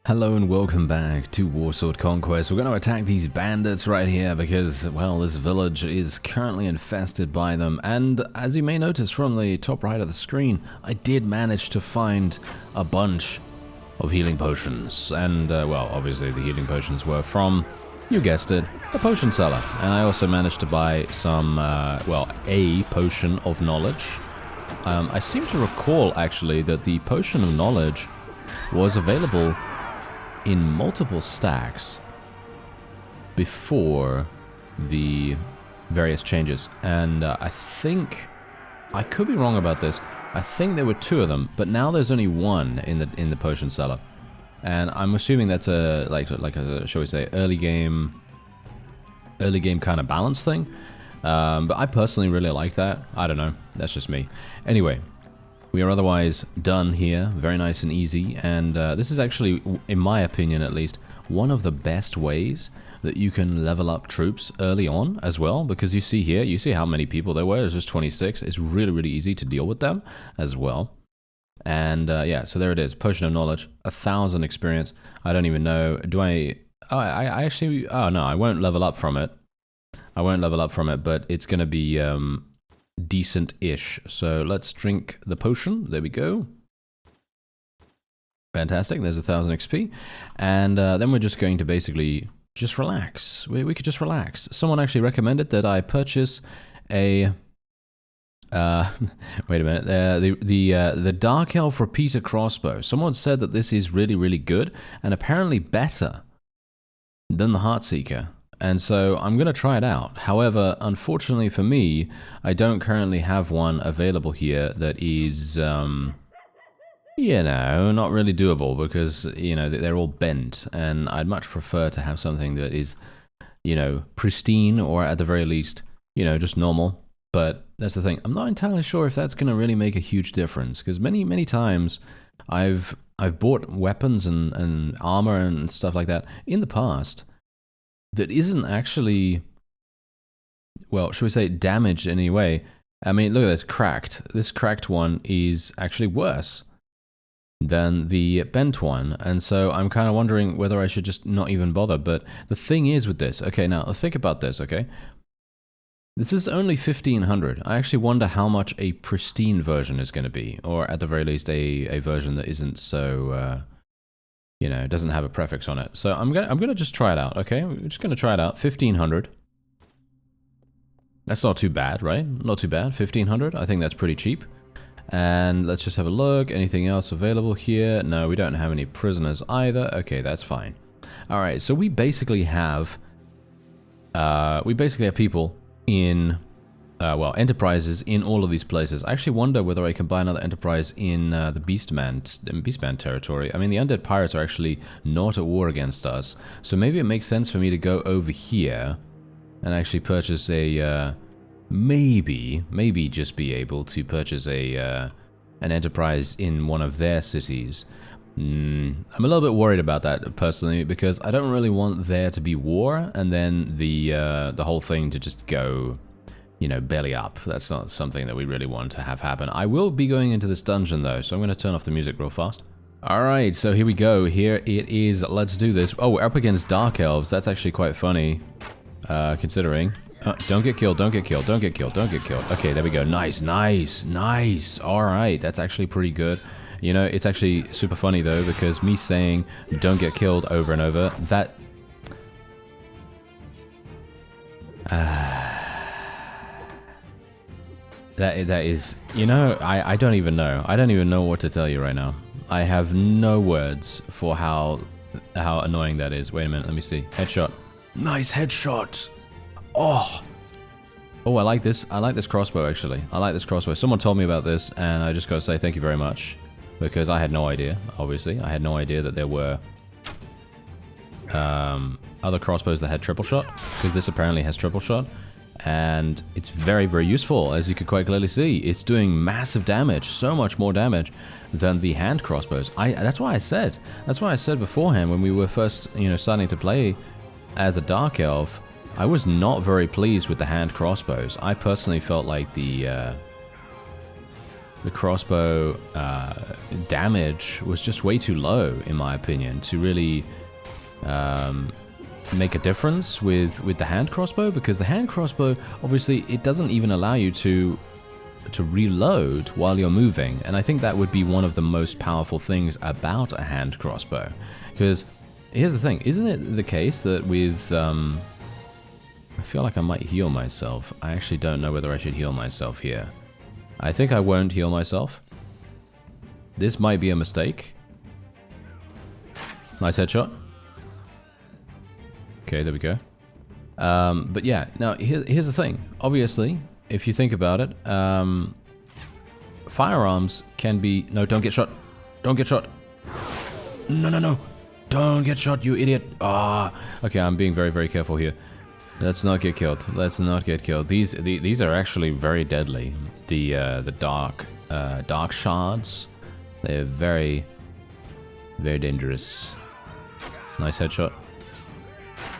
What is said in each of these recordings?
Hello and welcome back to Warsword Conquest. We're going to attack these bandits right here because, well, this village is currently infested by them. And as you may notice from the top right of the screen, I did manage to find a bunch of healing potions. And, well, obviously the healing potions were from, you guessed it, a potion seller. And I also managed to buy some, well, a potion of knowledge. I seem to recall, actually, that the potion of knowledge was available in multiple stacks before the various changes, and I think I could be wrong about this. I think there were two of them, but now there's only one in the potion cellar, and I'm assuming that's a like a, shall we say, early game kind of balance thing. But I personally really like that. I don't know, that's just me. Anyway, we are otherwise done here, very nice and easy, and this is actually, in my opinion at least, one of the best ways that you can level up troops early on as well, because you see here, you see how many people there were. It's just 26. It's really, really easy to deal with them as well. And yeah, so there it is, Potion of Knowledge, 1,000 experience. I don't even know, do I actually, oh no, I won't level up from it. I won't level up from it, but it's going to be decent-ish. So let's drink the potion. There we go. Fantastic. There's 1,000 XP. And then we're just going to basically just relax. We could just relax. Someone actually recommended that I purchase a... wait a minute. The Dark Elf Repeater Crossbow. Someone said that this is really, really good and apparently better than the Heartseeker. And so I'm going to try it out. However, unfortunately for me, I don't currently have one available here that is, you know, not really doable because, you know, they're all bent. And I'd much prefer to have something that is, you know, pristine or at the very least, you know, just normal. But that's the thing. I'm not entirely sure if that's going to really make a huge difference because many times I've bought weapons and armor and stuff like that in the past that isn't actually, well, should we say damaged in any way. I mean, look at this, cracked. This cracked one is actually worse than the bent one. And so I'm kind of wondering whether I should just not even bother. But the thing is with this, okay, now think about this, okay? This is only 1,500. I actually wonder how much a pristine version is going to be, or at the very least a version that isn't so... you know, it doesn't have a prefix on it. So I'm gonna just try it out, okay? We're just gonna try it out. 1,500. That's not too bad, right? Not too bad. 1,500. I think that's pretty cheap. And let's just have a look. Anything else available here? No, we don't have any prisoners either. Okay, that's fine. All right, so we basically have people in well, enterprises in all of these places. I actually wonder whether I can buy another enterprise in the Beastman territory. I mean, the Undead Pirates are actually not at war against us, so maybe it makes sense for me to go over here and actually purchase a, maybe just be able to purchase a an enterprise in one of their cities. I'm a little bit worried about that personally because I don't really want there to be war and then the whole thing to just go, you know, belly up. That's not something that we really want to have happen. I will be going into this dungeon though, so I'm going to turn off the music real fast. Alright, so here we go. Here it is. Let's do this. Oh, we're up against Dark Elves. That's actually quite funny, considering. Don't get killed, don't get killed, don't get killed, don't get killed. Okay, there we go. Nice, nice, nice. Alright, that's actually pretty good. You know, it's actually super funny though, because me saying don't get killed over and over, that... That is, you know, I don't even know. I don't even know what to tell you right now. I have no words for how annoying that is. Wait a minute, let me see. Headshot. Nice headshot. Oh, I like this. I like this crossbow actually. I like this crossbow. Someone told me about this, and I just gotta say thank you very much because I had no idea. Obviously, I had no idea that there were other crossbows that had triple shot because this apparently has triple shot. And it's very, very useful, as you could quite clearly see. It's doing massive damage, so much more damage than the hand crossbows. That's why I said beforehand when we were first, you know, starting to play as a Dark Elf, I was not very pleased with the hand crossbows. I personally felt like the the crossbow damage was just way too low, in my opinion, to really make a difference with the hand crossbow, because the hand crossbow, obviously, it doesn't even allow you to reload while you're moving, and I think that would be one of the most powerful things about a hand crossbow. Because here's the thing, isn't it the case that with I feel like I might heal myself. I actually don't know whether I should heal myself here. I think I won't heal myself. This might be a mistake. Nice headshot. Okay, there we go. But yeah, now here's the thing. Obviously, if you think about it, firearms can be... No, don't get shot. Don't get shot. No, no, no. Don't get shot, you idiot. Ah. Okay, I'm being very, very careful here. Let's not get killed. Let's not get killed. These are actually very deadly. The dark shards. They're very, very dangerous. Nice headshot.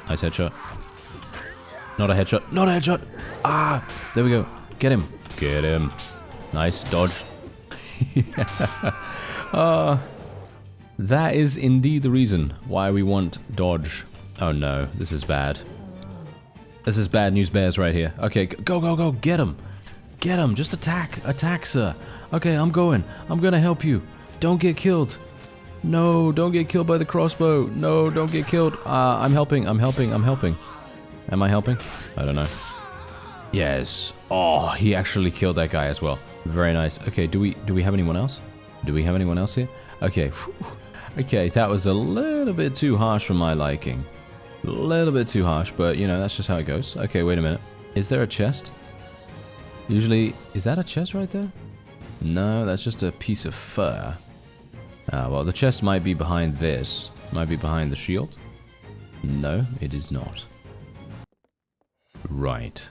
Nice headshot. Not a headshot. Not a headshot. Ah, there we go. Get him. Get him. Nice dodge. That is indeed the reason why we want dodge. Oh no, this is bad. This is bad news bears right here. Okay, go, go, go. Get him. Get him. Just attack. Attack, sir. Okay, I'm going. I'm gonna help you. Don't get killed. No, don't get killed by the crossbow. No, don't get killed. I'm helping. I'm helping. I'm helping. Am I helping? I don't know. Yes. Oh, he actually killed that guy as well. Very nice. Okay, do we have anyone else? Do we have anyone else here? Okay. Okay, that was a little bit too harsh for my liking. A little bit too harsh, but you know, that's just how it goes. Okay, wait a minute. Is there a chest? Usually, is that a chest right there? No, that's just a piece of fur. Well, the chest might be behind this. Might be behind the shield. No, it is not. Right.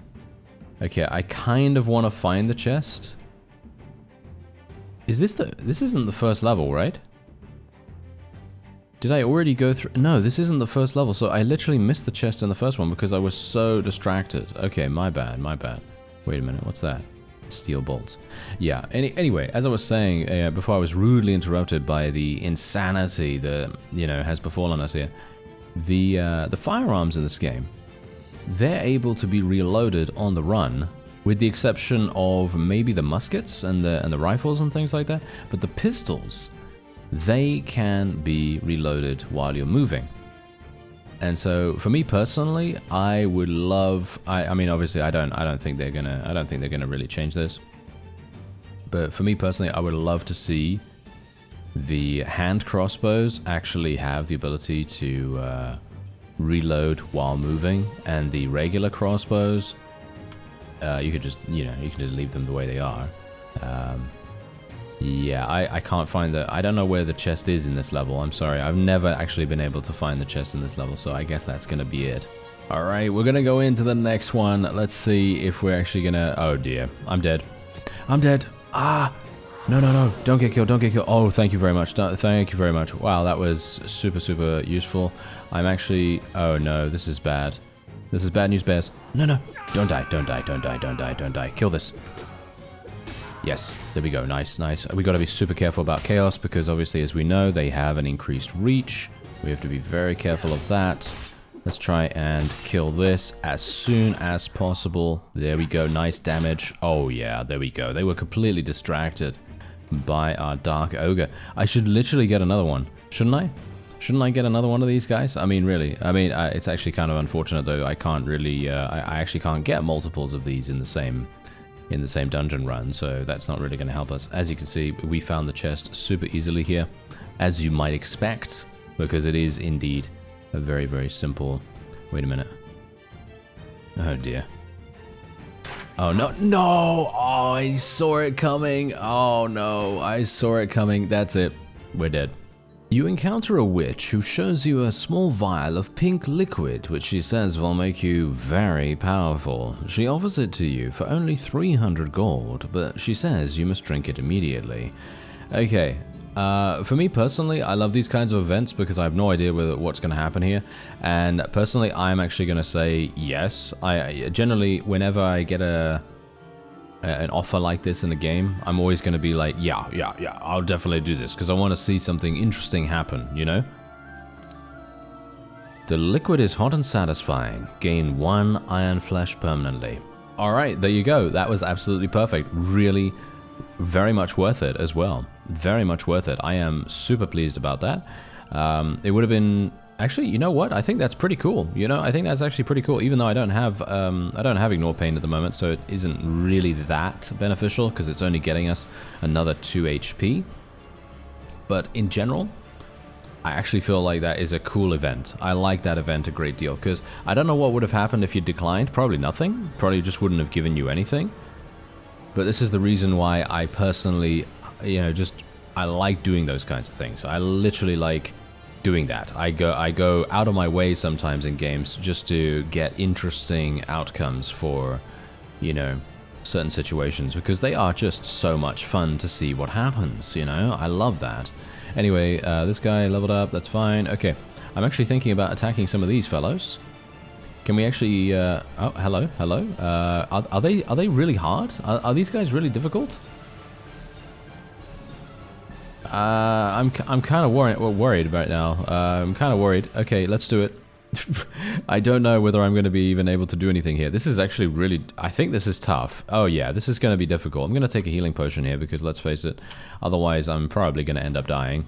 Okay, I kind of want to find the chest. Is this the... This isn't the first level, right? Did I already go through... No, this isn't the first level, so I literally missed the chest in the first one because I was so distracted. Okay, my bad, my bad. Wait a minute, what's that? Steel bolts. Yeah, anyway, as I was saying, before I was rudely interrupted by the insanity that, you know, has befallen us here, the firearms in this game, they're able to be reloaded on the run, with the exception of maybe the muskets and the rifles and things like that, but the pistols... they can be reloaded while you're moving. And so for me personally, I would love... I mean, obviously I don't think they're gonna really change this. But for me personally, I would love to see the hand crossbows actually have the ability to reload while moving, and the regular crossbows, you could just, you know, you can just leave them the way they are. Yeah, I can't find the... I don't know where the chest is in this level. I'm sorry. I've never actually been able to find the chest in this level, so I guess that's going to be it. Alright, we're going to go into the next one. Let's see if we're actually going to... Oh dear. I'm dead. I'm dead. Ah! No, no, no. Don't get killed. Don't get killed. Oh, thank you very much. Thank you very much. Wow, that was super, super useful. I'm actually... Oh no, this is bad. This is bad news bears. No, no. Don't die. Don't die. Don't die. Don't die. Don't die. Kill this. Yes, there we go. Nice, nice. We got to be super careful about chaos because obviously, as we know, they have an increased reach. We have to be very careful of that. Let's try and kill this as soon as possible. There we go. Nice damage. Oh yeah, there we go. They were completely distracted by our Dark Ogre. I should literally get another one, shouldn't I? Shouldn't I get another one of these guys? I mean, really. I mean, it's actually kind of unfortunate though. I can't really. I actually can't get multiples of these in the same dungeon run, so that's not really going to help us. As you can see, we found the chest super easily here, as you might expect, because it is indeed a very, very simple... Wait a minute. Oh dear. Oh no, no! Oh, I saw it coming! Oh no, I saw it coming. That's it. We're dead. You encounter a witch who shows you a small vial of pink liquid, which she says will make you very powerful. She offers it to you for only 300 gold, but she says you must drink it immediately. Okay, for me personally, I love these kinds of events because I have no idea what's going to happen here. And personally, I'm actually going to say yes. I generally, whenever I get a an offer like this in a game, I'm always going to be like, yeah, I'll definitely do this, because I want to see something interesting happen, you know? The liquid is hot and satisfying. Gain 1 iron flesh permanently. Alright, there you go. That was absolutely perfect. Really, very much worth it as well. Very much worth it. I am super pleased about that. It would have been... Actually, you know what? I think that's pretty cool. You know, I think that's actually pretty cool, even though I don't have Ignore Pain at the moment, so it isn't really that beneficial, because it's only getting us another 2 HP. But in general, I actually feel like that is a cool event. I like that event a great deal, because I don't know what would have happened if you declined. Probably nothing. Probably just wouldn't have given you anything. But this is the reason why I personally, you know, I like doing those kinds of things. I literally like doing that. I go out of my way sometimes in games just to get interesting outcomes for, you know, certain situations, because they are just so much fun to see what happens, you know? I love that. Anyway, this guy leveled up, that's fine. Okay, I'm actually thinking about attacking some of these fellows. Can we actually, oh, hello. Are they really hard? Are these guys really difficult? I'm kind of worried right now. I'm kind of worried. Okay, let's do it. I don't know whether I'm going to be even able to do anything here. This is actually really... I think this is tough. Oh yeah, this is going to be difficult. I'm going to take a healing potion here because, let's face it, otherwise I'm probably going to end up dying.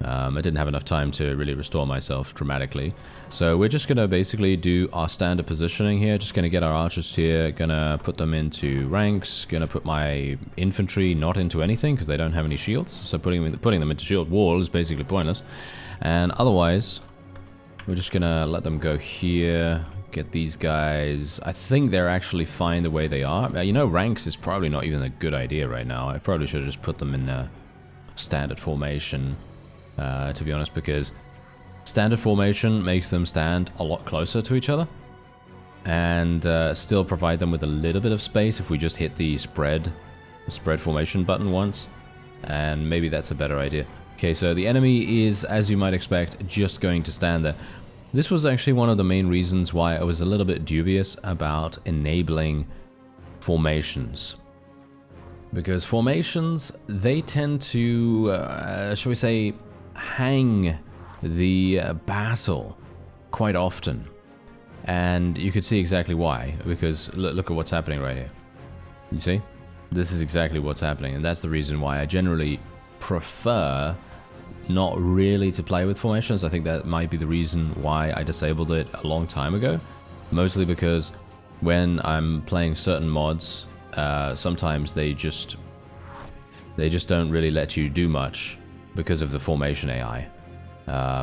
I didn't have enough time to really restore myself dramatically. So we're just going to basically do our standard positioning here. Just going to get our archers here. Going to put them into ranks. Going to put my infantry not into anything because they don't have any shields. So putting them into shield wall is basically pointless. And otherwise, we're just going to let them go here. Get these guys. I think they're actually fine the way they are. You know, ranks is probably not even a good idea right now. I probably should have just put them in a standard formation. To be honest, because standard formation makes them stand a lot closer to each other and still provide them with a little bit of space if we just hit the spread formation button once, and maybe that's a better idea. Okay, so the enemy is, as you might expect, just going to stand there. This was actually one of the main reasons why I was a little bit dubious about enabling formations. Because formations, they tend to, shall we say, hang the vassal quite often, and you could see exactly why, because look at what's happening right here. You see, this is exactly what's happening, and that's the reason why I generally prefer not really to play with formations. I think that might be the reason why I disabled it a long time ago, mostly because when I'm playing certain mods, sometimes they just don't really let you do much because of the formation AI,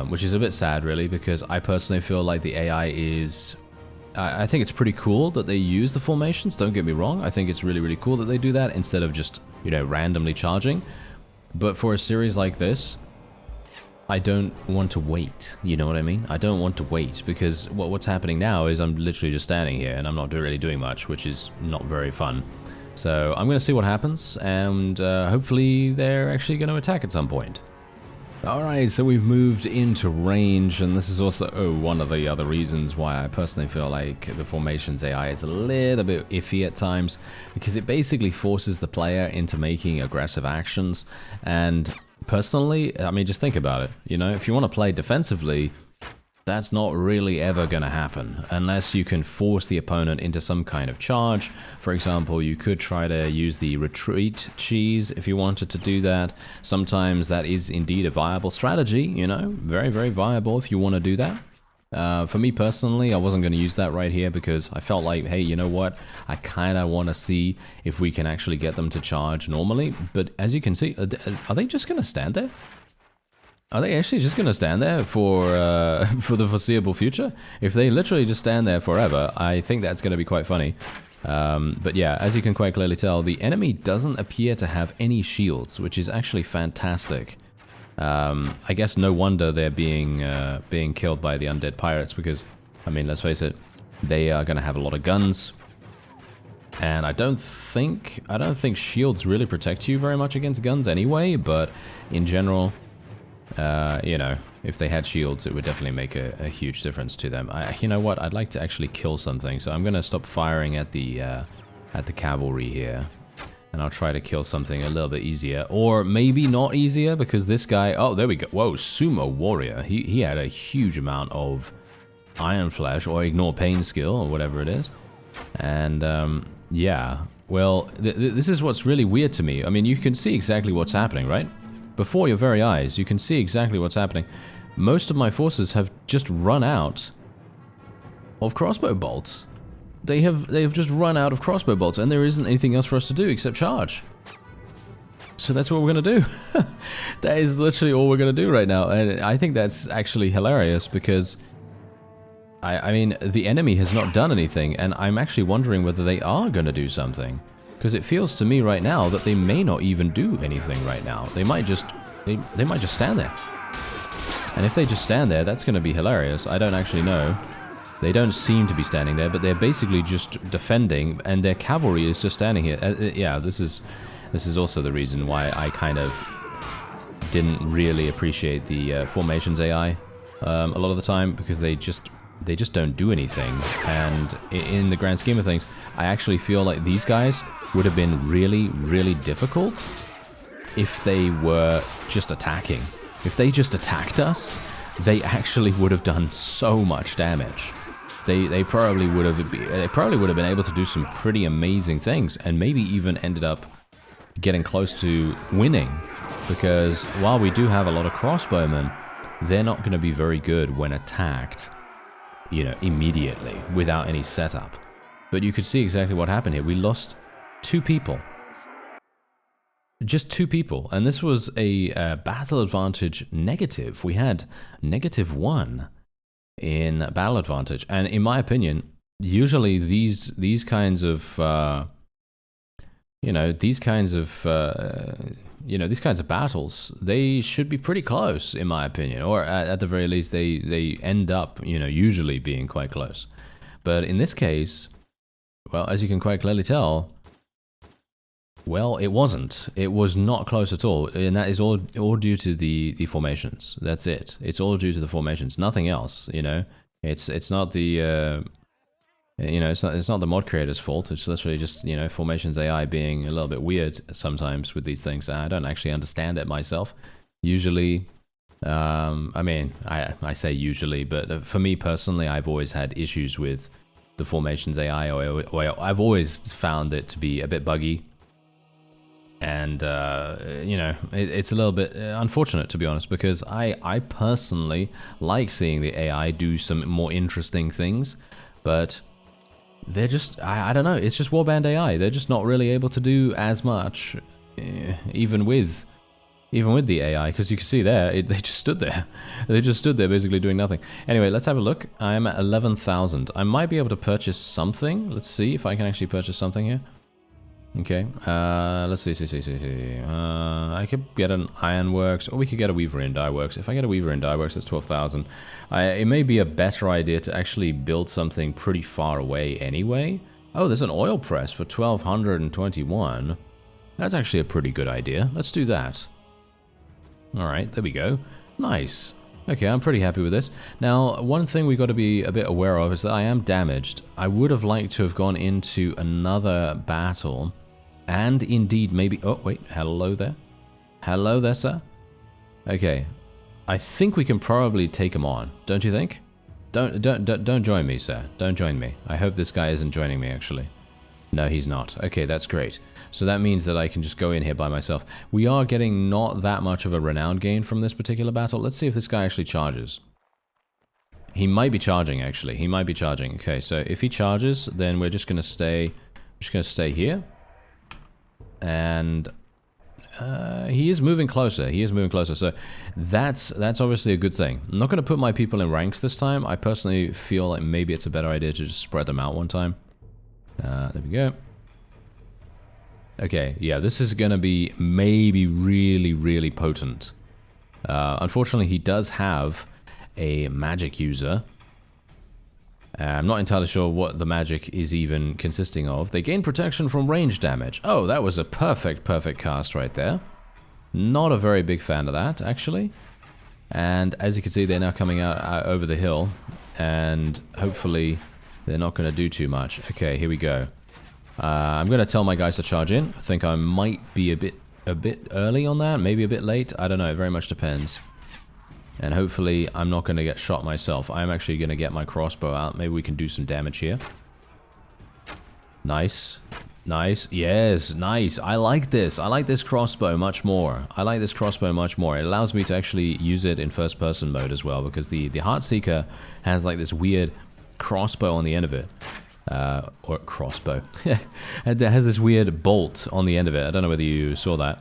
which is a bit sad really, because I personally feel like the AI is... I think it's pretty cool that they use the formations, don't get me wrong. I think it's really, really cool that they do that instead of just, you know, randomly charging. But for a series like this, I don't want to wait, you know what I mean? I don't want to wait, because what's happening now is I'm literally just standing here and I'm not really doing much, which is not very fun. So I'm going to see what happens, and hopefully they're actually going to attack at some point. Alright, so we've moved into range, and this is also one of the other reasons why I personally feel like the formations AI is a little bit iffy at times, because it basically forces the player into making aggressive actions. And personally, I mean, just think about it, you know, if you want to play defensively, that's not really ever going to happen unless you can force the opponent into some kind of charge. For example, you could try to use the retreat cheese if you wanted to do that. Sometimes that is indeed a viable strategy, you know, very, very viable if you want to do that. For me personally, I wasn't going to use that right here because I felt like, hey, you know what? I kind of want to see if we can actually get them to charge normally. But as you can see, are they just going to stand there? Are they actually just going to stand there for the foreseeable future? If they literally just stand there forever, I think that's going to be quite funny. But yeah, as you can quite clearly tell, the enemy doesn't appear to have any shields, which is actually fantastic. I guess no wonder they're being killed by the undead pirates, because, I mean, let's face it, they are going to have a lot of guns. And I don't think shields really protect you very much against guns anyway, but in general... you know, if they had shields, it would definitely make a huge difference to them. You know what? I'd like to actually kill something, so I'm going to stop firing at the at the cavalry here. And I'll try to kill something a little bit easier. Or maybe not easier, because this guy... Oh, there we go. Whoa, Sumo Warrior. He had a huge amount of Iron Flesh, or Ignore Pain skill, or whatever it is. And, yeah. Well, this is what's really weird to me. I mean, you can see exactly what's happening, right? Before your very eyes, you can see exactly what's happening. Most of my forces have just run out of crossbow bolts. They have just run out of crossbow bolts, and there isn't anything else for us to do except charge. So that's what we're going to do. That is literally all we're going to do right now. And I think that's actually hilarious, because I mean, the enemy has not done anything, and I'm actually wondering whether they are going to do something. Because it feels to me right now that they may not even do anything right now. They might just they might just stand there. And if they just stand there, that's going to be hilarious. I don't actually know. They don't seem to be standing there, but they're basically just defending, and their cavalry is just standing here. Yeah, this is also the reason why I kind of didn't really appreciate the formations AI a lot of the time, because they just don't do anything. And in the grand scheme of things, I actually feel like these guys would have been really, really difficult if they were just attacking. If they just attacked us, they actually would have done so much damage. They probably would have been able to do some pretty amazing things, and maybe even ended up getting close to winning, because while we do have a lot of crossbowmen, they're not going to be very good when attacked, you know, immediately without any setup. But you could see exactly what happened here. We lost 2 people. Just 2 people, and this was a battle advantage negative. We had -1 in battle advantage, and in my opinion, usually these kinds of these kinds of battles, they should be pretty close, in my opinion, or at the very least, they end up, you know, usually being quite close. But in this case, well, as you can quite clearly tell, well, it wasn't. It was not close at all, and that is all due to the formations. That's it. It's all due to the formations. Nothing else. You know, it's not the it's not the mod creator's fault. It's literally just, you know, formations AI being a little bit weird sometimes with these things. I don't actually understand it myself. Usually, I mean, I say usually, but for me personally, I've always had issues with the formations AI, or I've always found it to be a bit buggy. And, you know, it's a little bit unfortunate, to be honest, because I personally like seeing the AI do some more interesting things, but they're just, I don't know, it's just Warband AI. They're just not really able to do as much, even with the AI, because you can see there, they just stood there. They just stood there basically doing nothing. Anyway, let's have a look. I am at 11,000. I might be able to purchase something. Let's see if I can actually purchase something here. Okay, let's see. I could get an Ironworks, or we could get a Weaver in Dyeworks. If I get a Weaver in Dyeworks, that's 12,000. It may be a better idea to actually build something pretty far away anyway. Oh, there's an oil press for 1,221. That's actually a pretty good idea. Let's do that. Alright, there we go. Nice. Okay, I'm pretty happy with this. Now, one thing we've got to be a bit aware of is that I am damaged. I would have liked to have gone into another battle, and indeed maybe... Oh, wait, hello there. Hello there, sir. Okay, I think we can probably take him on, don't you think? Don't join me, sir. Don't join me. I hope this guy isn't joining me, actually. No, he's not. Okay, that's great. So that means that I can just go in here by myself. We are getting not that much of a renown gain from this particular battle. Let's see if this guy actually charges. He might be charging, actually. He might be charging. Okay, so if he charges, then we're just going to stay... here. And... he is moving closer. He is moving closer. So that's obviously a good thing. I'm not going to put my people in ranks this time. I personally feel like maybe it's a better idea to just spread them out one time. There we go. Okay, yeah, this is going to be maybe really, really potent. Unfortunately, he does have a magic user. I'm not entirely sure what the magic is even consisting of. They gain protection from range damage. Oh, that was a perfect cast right there. Not a very big fan of that, actually. And as you can see, they're now coming out over the hill. And hopefully, they're not going to do too much. Okay, here we go. I'm going to tell my guys to charge in. I think I might be a bit early on that, maybe a bit late. I don't know, it very much depends. And hopefully I'm not going to get shot myself. I'm actually going to get my crossbow out. Maybe we can do some damage here. Nice. Nice. Yes, nice. I like this. I like this crossbow much more. I like this crossbow much more. It allows me to actually use it in first-person mode as well, because the Heartseeker has like this weird crossbow on the end of it. Or crossbow. It has this weird bolt on the end of it. I don't know whether you saw that.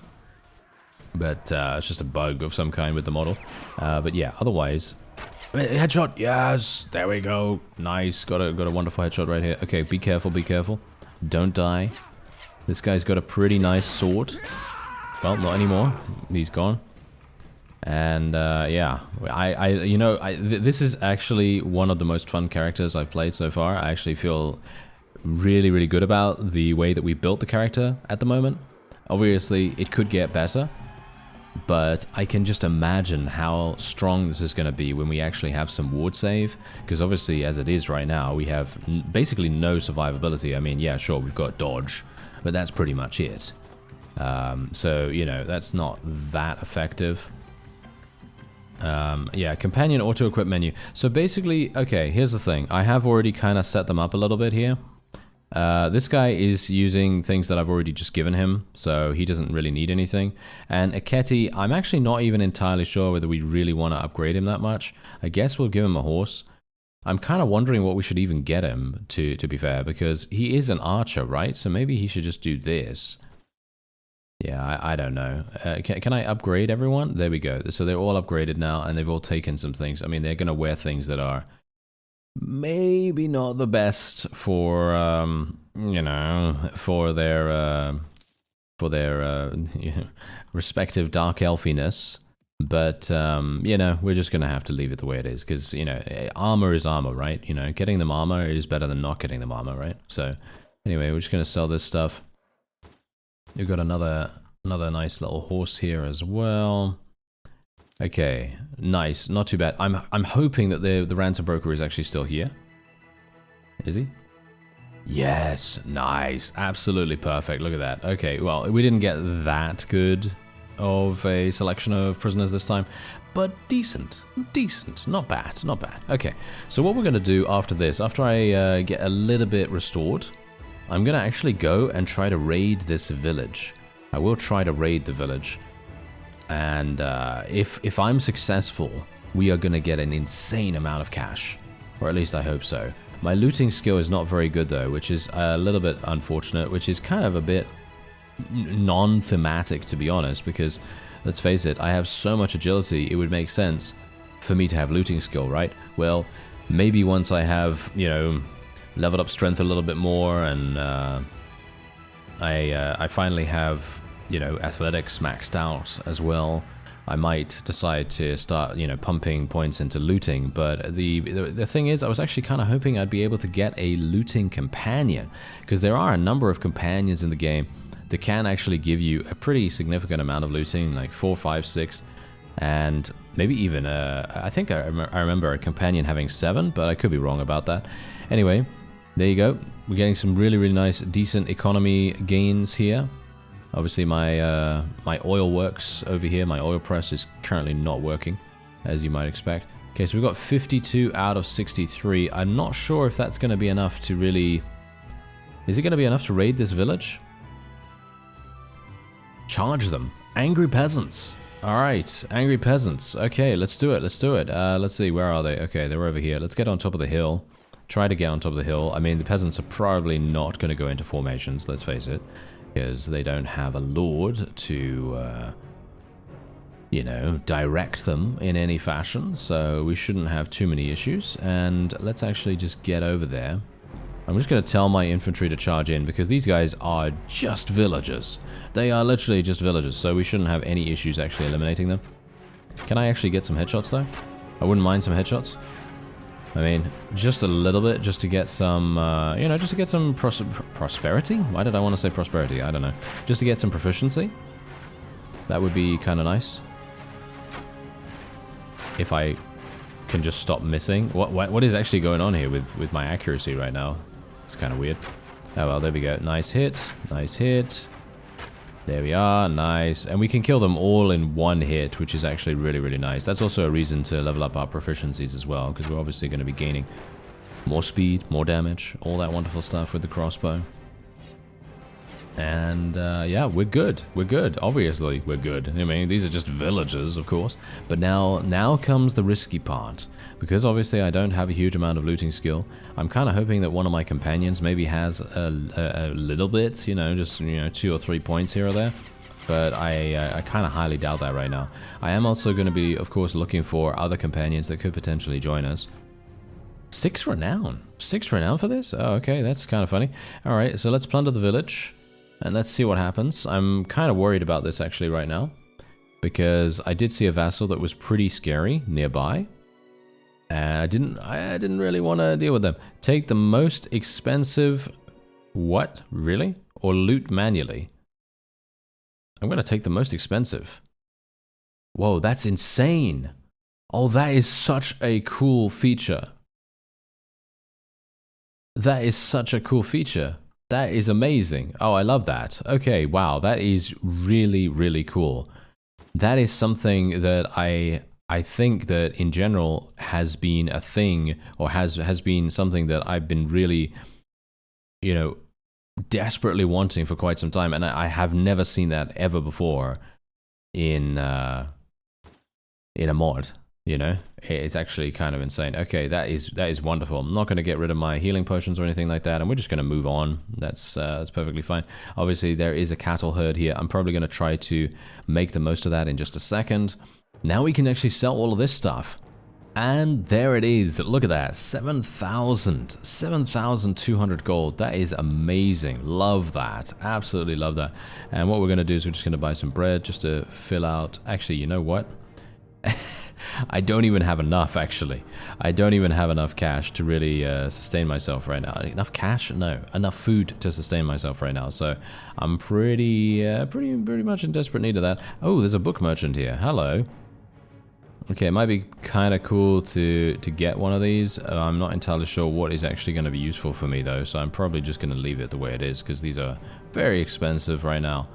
But it's just a bug of some kind with the model. But yeah, otherwise... Headshot! Yes! There we go. Nice. Got a wonderful headshot right here. Okay, be careful, be careful. Don't die. This guy's got a pretty nice sword. Well, not anymore. He's gone. And yeah, this is actually one of the most fun characters I've played so far. I actually feel really, really good about the way that we built the character at the moment. Obviously, it could get better, but I can just imagine how strong this is going to be when we actually have some ward save, because obviously, as it is right now, we have basically no survivability. I mean, yeah, sure, we've got dodge, but that's pretty much it. So, you know, that's not that effective. Yeah, companion auto-equip menu. So basically, okay, here's the thing. I have already kind of set them up a little bit here. This guy is using things that I've already just given him, so he doesn't really need anything. And Aketi, I'm actually not even entirely sure whether we really want to upgrade him that much. I guess we'll give him a horse. I'm kind of wondering what we should even get him, to be fair, because he is an archer, right? So maybe he should just do this. Yeah, I don't know. Can I upgrade everyone? There we go. So they're all upgraded now, and they've all taken some things. I mean, they're going to wear things that are maybe not the best for, you know, for their respective dark elfiness. But, you know, we're just going to have to leave it the way it is, because, you know, armor is armor, right? You know, getting them armor is better than not getting them armor, right? So, anyway, we're just going to sell this stuff. We've got another nice little horse here as well. Okay, nice, not too bad. I'm hoping that the ransom broker is actually still here. Is he? Yes, nice, absolutely perfect. Look at that. Okay, well, we didn't get that good of a selection of prisoners this time, but decent, not bad, not bad. Okay, so what we're gonna do after this, after I get a little bit restored, I'm gonna actually go and try to raid this village. I will try to raid the village. And if I'm successful, we are gonna get an insane amount of cash. Or at least I hope so. My looting skill is not very good though, which is a little bit unfortunate, which is kind of a bit non-thematic to be honest, because let's face it, I have so much agility, it would make sense for me to have looting skill, right? Well, maybe once I have, you know, leveled up strength a little bit more, and I finally have, you know, athletics maxed out as well, I might decide to start, you know, pumping points into looting. But the thing is, I was actually kind of hoping I'd be able to get a looting companion, because there are a number of companions in the game that can actually give you a pretty significant amount of looting, like 4, 5, 6, and maybe even I think I remember a companion having 7, but I could be wrong about that. Anyway, there you go. We're getting some really, really nice, decent economy gains here. Obviously, my my oil works over here. My oil press is currently not working, as you might expect. Okay, so we've got 52 out of 63. I'm not sure if that's going to be enough to really... Is it going to be enough to raid this village? Charge them. Angry peasants. All right, angry peasants. Okay, let's do it. Let's do it. Let's see, where are they? Okay, they're over here. Let's get on top of the hill. Try to get on top of the hill. I mean, the peasants are probably not going to go into formations, let's face it, because they don't have a lord to, you know, direct them in any fashion, so we shouldn't have too many issues. And let's actually just get over there. I'm just going to tell my infantry to charge in, because these guys are just villagers. They are literally just villagers, so we shouldn't have any issues actually eliminating them. Can I actually get some headshots, though? I wouldn't mind some headshots. I mean, just a little bit, just to get some, you know, just to get some prosperity? Why did I want to say prosperity? I don't know. Just to get some proficiency. That would be kind of nice. If I can just stop missing. What is actually going on here with my accuracy right now? It's kind of weird. Oh, well, there we go. Nice hit. Nice hit. There we are. Nice. And we can kill them all in one hit, which is actually really, really nice. That's also a reason to level up our proficiencies as well, because we're obviously going to be gaining more speed, more damage, all that wonderful stuff with the crossbow. And yeah, we're good. We're good. Obviously, we're good. I mean, these are just villagers, of course. But now comes the risky part. Because obviously I don't have a huge amount of looting skill, I'm kind of hoping that one of my companions maybe has a little bit, you know, just, you know, 2 or 3 points here or there. But I kind of highly doubt that right now. I am also going to be, of course, looking for other companions that could potentially join us. 6 renown. 6 renown for this? Oh, okay, that's kind of funny. All right, so let's plunder the village. And let's see what happens. I'm kind of worried about this actually right now, because I did see a vassal that was pretty scary nearby, and I didn't really want to deal with them. Take the most expensive, what, really? Or loot manually? I'm going to take the most expensive. Whoa, that's insane. Oh, that is such a cool feature. That is such a cool feature. That is amazing. Oh, I love that. Okay, wow, that is really, really cool. That is something that I think that in general has been a thing, or has been something that I've been really, you know, desperately wanting for quite some time, and I have never seen that ever before in a mod. You know, it's actually kind of insane. Okay, that is wonderful. I'm not going to get rid of my healing potions or anything like that, and we're just going to move on. That's perfectly fine. Obviously, there is a cattle herd here. I'm probably going to try to make the most of that in just a second. Now we can actually sell all of this stuff. And there it is. Look at that. 7,200 gold. That is amazing. Love that. Absolutely love that. And what we're going to do is we're just going to buy some bread just to fill out. Actually, you know what? I don't even have enough, actually. I don't even have enough cash to really sustain myself right now. Enough cash? No. Enough food to sustain myself right now. So I'm pretty much in desperate need of that. Oh, there's a book merchant here. Hello. Okay, it might be kind of cool to get one of these. I'm not entirely sure what is actually going to be useful for me, though. So I'm probably just going to leave it the way it is, because these are very expensive right now.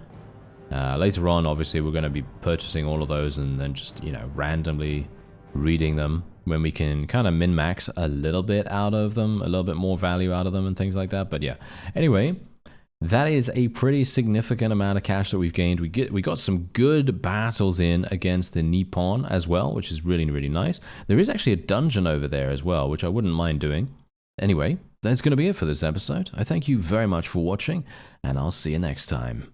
Later on, obviously, we're going to be purchasing all of those and then just, you know, randomly reading them when we can kind of min-max a little bit out of them, a little bit more value out of them and things like that. But yeah, anyway, that is a pretty significant amount of cash that we've gained. We got some good battles in against the NIPPON as well, which is really, really nice. There is actually a dungeon over there as well, which I wouldn't mind doing. Anyway, that's going to be it for this episode. I thank you very much for watching, and I'll see you next time.